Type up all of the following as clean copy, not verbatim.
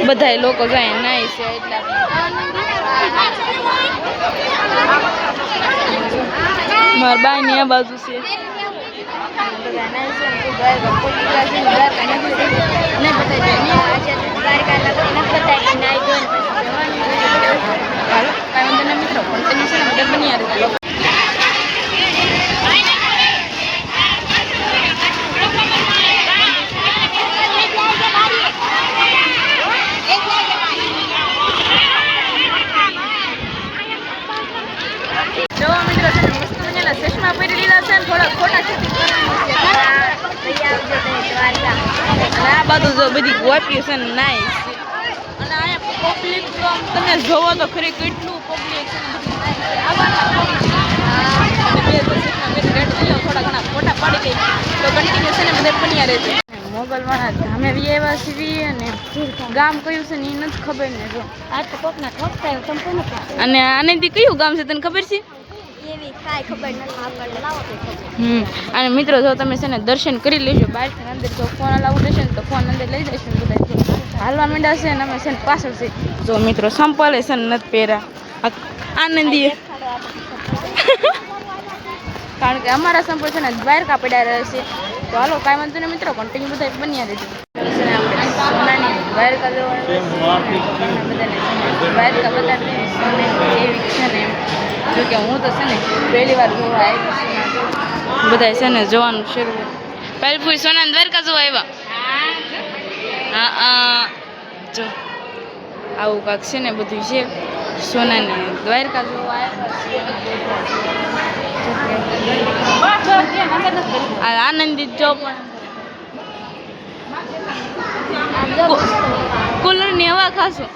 બધા લોકો જાય નાય છે એટલે મારા બાઈ ની આ બાજુ છે મિત્રો બની ચશ્મા પહેરી લીધા છે થોડા ખોટા આ બધું જો બધી ગોપી છે ને નાઈસ અને અહીંયા પબ્લિક તો તમે જોવો તો ખરી કેટલું પબ્લિક થોડા ઘણા ફોટા પાડી ગઈ તો કન્ટિન્યુ છે ને બધે બન્યા રહેશે મોગલવાળા ધામે એવા સીવી અને ગામ કયું છે ને એ નથી ખબર ને જો આ તો કોકના અને આનેથી કયું ગામ છે તને ખબર છે અને મિત્રો જો તમે છે ને દર્શન કરી લેજો બહારથી અંદર જો ફોન અલાઉડ હશે ને તો ફોન અંદર લઈ જઈશું બધા હાલવા માંડ્યા છે ને અમે છે ને પાછળ છે જો મિત્રો સંપલ છે ને નથી પહેરા આનંદી કારણ કે અમારા સંપલ છે ને દ્વારકા પડ્યા રહે છે તો હાલો કાંઈ વાંધો ને મિત્રો કન્ટિન્યુ બધા બન્યા રહેજો સોનાની દ્વારકા દ્વારકા બધા એવી છે ને જો કે હું તો છે ને પહેલી વાર જોવા આવી બધા છે ને જોવાનું શરૂ પહેલી ફૂઈ સોનાની દ્વારકા જોવા આવ્યા હા જો આવું કાંક છે ને બધું છે સોનાની દ્વારકા જોવા આવ્યા આનંદિત જો પણ કુલર ની હવા ખાશો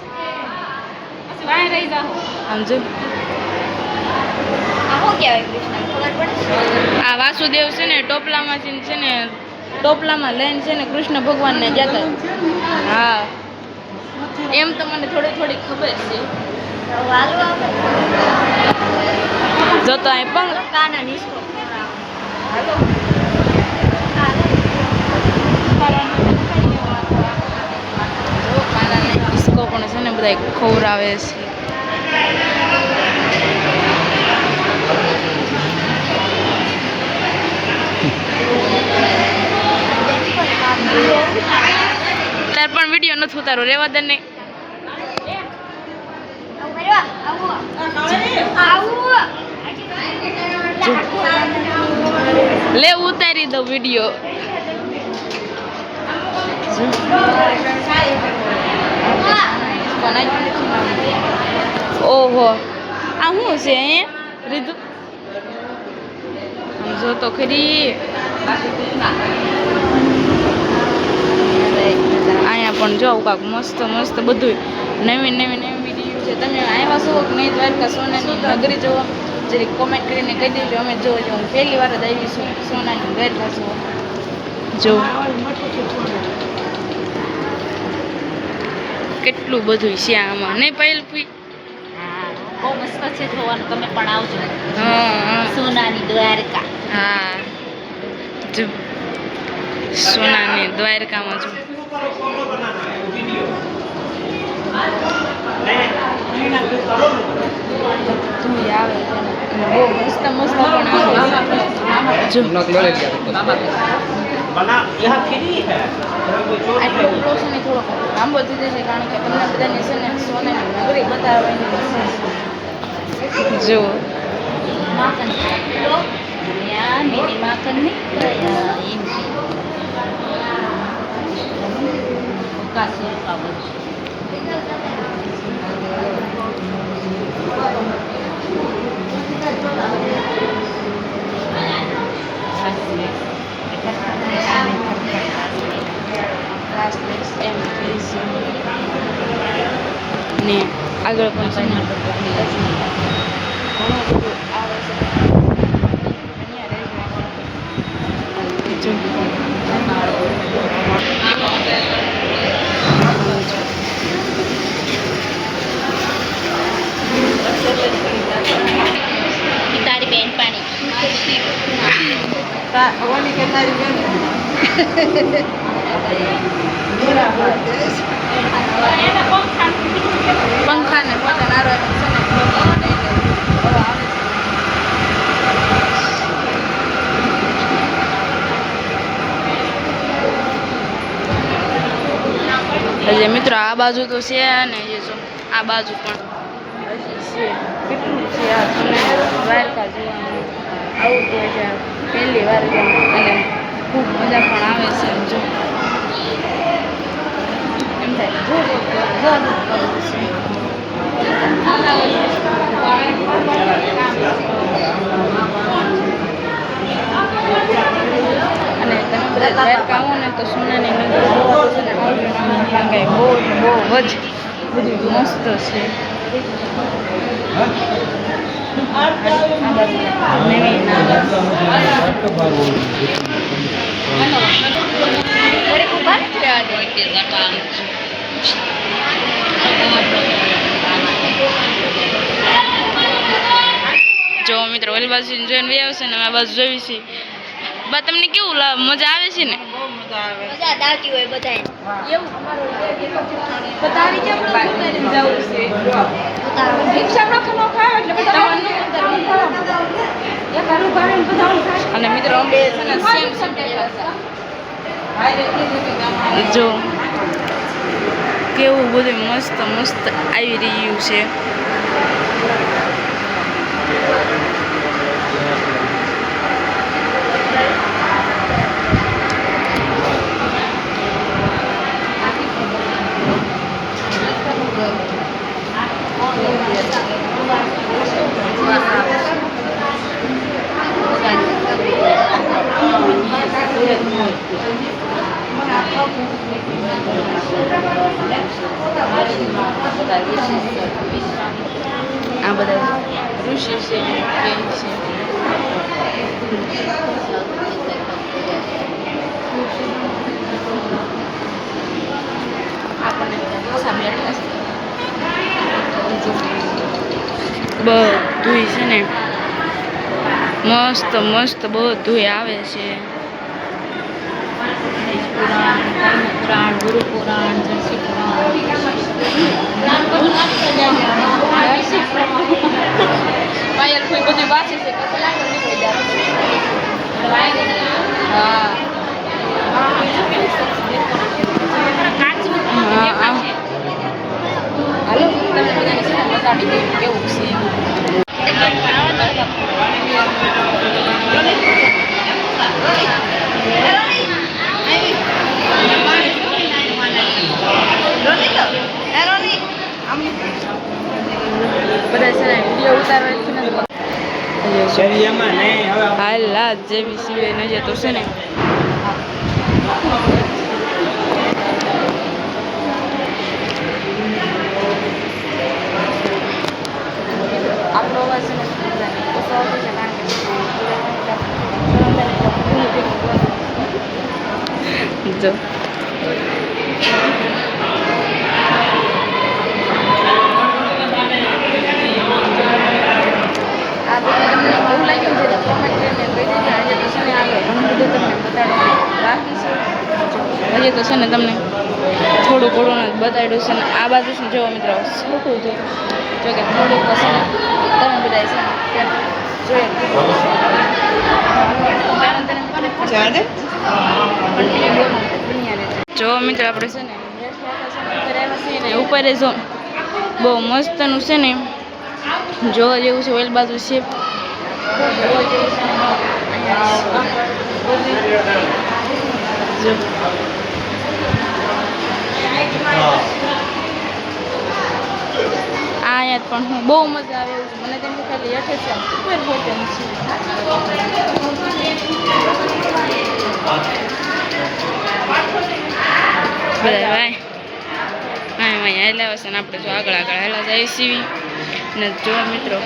સમજો આ વાસુદેવ છે ને ટોપલામાંથી છે ને ટોપલામાં લઈને છે ને કૃષ્ણ ભગવાનને જતા હા એમ તો મને થોડી થોડી ખબર છે જોતો અહીં પણ ડિસ્કો પણ છે ને બધા ખવડાવે છે તાર પણ વિડીયો નથી ઉતારો રેવા દે નહીં લે ઉતારી દો વિડીયો ઓહો આ શું છે અહીંયા રીધું સમજો તો ખરી અહીંયા પણ જો કાંક મસ્ત મસ્ત બધું નવી વિડીયો છે તમે આવ્યા છો કે નહીં દ્વારકા સોનાની નગરી જોવા જરી કોમેન્ટ કરીને કહી દેજો અમે જો હું પહેલી વાર જ આવી છું સોનાની દ્વારકા જોવા જો કેટલું બધું છે આમાં નહીં પહેલું બહુ મસ્ત છે જોવાનું તમે પણ આવજો હા સોનાની દ્વારકા હા જો સોનાની દ્વારકામાં જો આવે બહુ મસ્ત મસ્ત પણ આવે જો આટલો ઉપરો છે ને થોડોક લાંબો થઈ જશે કારણ કે તમને બધાને છે ને સોનાની નગરી બતાવવાની જો માખન મિની માખન નહીં ને આગળ પણ છે ને તારી બેન પાણી પંખા ને પોતા નારો એટલે મિત્રો આ બાજુ તો છે ને એ જો આ બાજુ પણ હજી છે કેટલું છે આ તમને દ્વારકા જોવાનું આવું તો છે પહેલી વાર અને ખૂબ મજા પણ આવે છે જો એમ થાય જો અને તમે બધા દ્વારકા આવો ને તો સોનાની નગર જોવા છે ને કાંઈ બહુ જ બધું મસ્ત છે જો મિત્રો ઓલી બાજુ જોઈને બી આવશે ને આ બાજુ જોઈ છે બા તમને કેવું મજા આવે છે ને મજા દાટી હોય બધાય એવું અમારું બતાવી કેમ જવું છે રિક્ષા નો ખાવ એટલે બધા અને મિત્રો અમે છે ને સેમ જો કેવું બધું મસ્ત મસ્ત આવી રહ્યું છે આ બધા ઋષિ છે બધું છે ને મસ્ત મસ્ત બધું આવે છે પુરાણ ગુરુ પુરાણ જર્સી પાયલ કોઈ બધું વાંચે છે હા હાલો તમે બધાને છે ને બતાડી દઉં કેવું છે બધા છે ને વિડીયો ઉતારવા છે ને હાલ લાજ જેવી સિવાય નજર તો છે ને આપણો અવાજ છે ને ઓછો આવતો છે કારણ કે જો આ બધું તમને કેવું લાગ્યું છે કોમેન્ટ કરીને કહી દેજો આજે તો છે ને આગળ ઘણું બધું તમને બતાડવાનું બાકી છે હજી તો છે ને તમને થોડું ઘણું જ બતાડ્યું છે ને આ બાજુ છે જોવો મિત્રો છોટું જો કે થોડુંક તો છે ને તમે બધા છે ને જોઈએ જો મિત્રો આપણે છે ને ઉપર જો બહુ મસ્તનું છે ને જોવા જેવું છે ઓલ બાજુ છે અહીંયા પણ હું બહુ મજા આવે એવું છે મને તેમ ખાલી હેઠે છે ઉપર હોતે બધા ભાઈ અહીંયા હેલા હશે ને આપણે જો આગળ હેલા જાય સીવી ને જો મિત્રો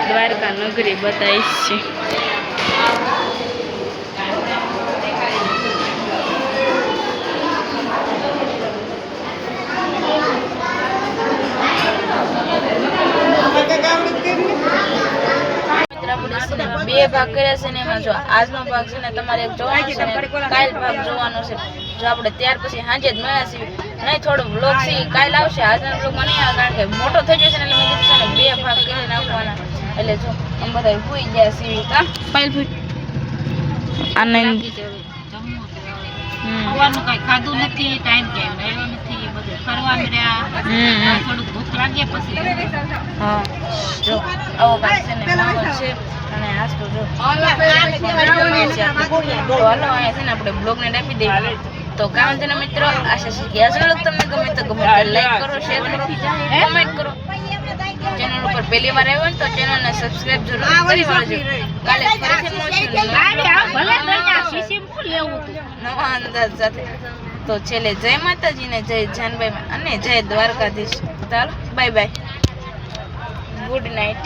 દ્વારકા નગરી બતાવીશ છે બે 2 ભાગ કર્યા છે ને એમાં જો આજનો ભાગ છે ને તમારે એક જોવાનો છે ને કાલ ભાગ જોવાનો છે. જો આપણે ત્યાર પછી સાંજે જ મળ્યા છીએ. નહીં થોડું બ્લોગ છે ઈ કાલ આવશે, આજના બ્લોગમાં નહીં આવે કારણ કે મોટો થઈ જશે ને એટલે મેં કીધું છે ને 2 ભાગ કરી નાખવાના. એટલે જો અમે બધા ભૂઈ ગયા છીએ કા પાયલ ભૂઈ આને લાગી છે હવે. જમવું છે હવે. ખાવાનું કાંઈ ખાધું નથી, ટાઈમ ક્યાંય મળ્યો નથી, બધું ફરવા મળ્યા. થોડુંક ભૂખ લાગે પછી હા જો આવો ભાઈ છે ને માહોલ છે. અને આજ તો જો તો હાલો અહીંયા છે ને આપણે બ્લોગને આપી દઈએ. તો કામ છે ને મિત્રો, આશા છે કે આજનો બ્લોગ તમને ગમે તો લાઈક કરો, શેર કરો, કમેન્ટ કરો. ચેનલ ઉપર પહેલી વાર આવ્યો ને તો ચેનલને સબસ્ક્રાઇબ જરૂર કરી લેજો. કાલે ફરીથી મળશું નવા અંદાજ સાથે. તો છેલ્લે જય માતાજી ને જય જાનભાઈ અને જય દ્વારકાધીશ. ચાલો બાય બાય, ગુડ નાઇટ.